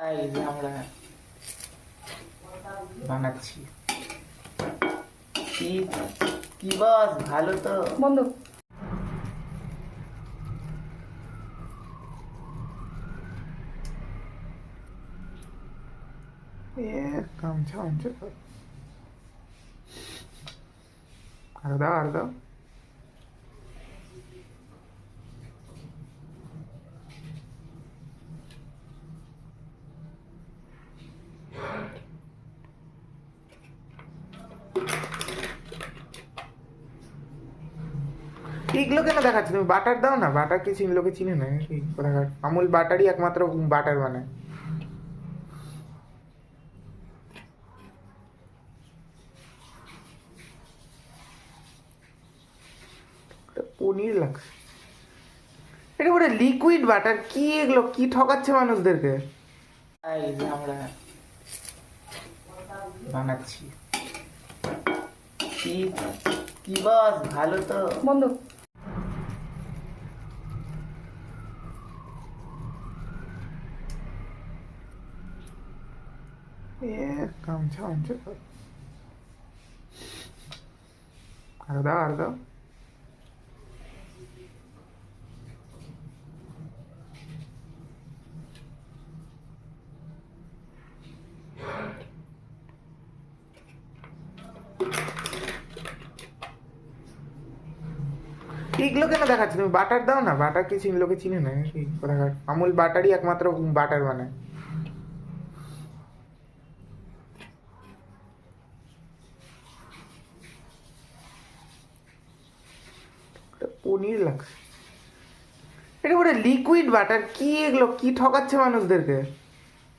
এই যে আমরা বানাচ্ছি। কি কি বস, ভালো তো? বন্ধ। গামছা গামছা আর দাও আর দাও। এগুলো কেন দেখাচ্ছি? তুমি বাটার দাও না, বাটার কি লোকে চিনে না নাকি? কোথাকার আমুল বাটারই একমাত্র বাটার বানায়। এটা পনির লাগছে। এটা বলে লিকুইড বাটার। কি এগুলো, কি ঠকাচ্ছে মানুষদেরকে? এই যে আমরা বানাচ্ছি। কি কি বস, ভালো তো? বন্ধ। গামছা গামছা আর দাও আর দাও। এগুলো কেন দেখাচ্ছি? তুমি বাটার দাও না, বাটার কি লোকে চিনে না নাকি? কোথাকার আমুল বাটারই একমাত্র বাটার বানায়। এটা পনির লাগছে। এটা বলে লিকুইড বাটার। কি এগুলো, কি ঠকাচ্ছে মানুষদেরকে?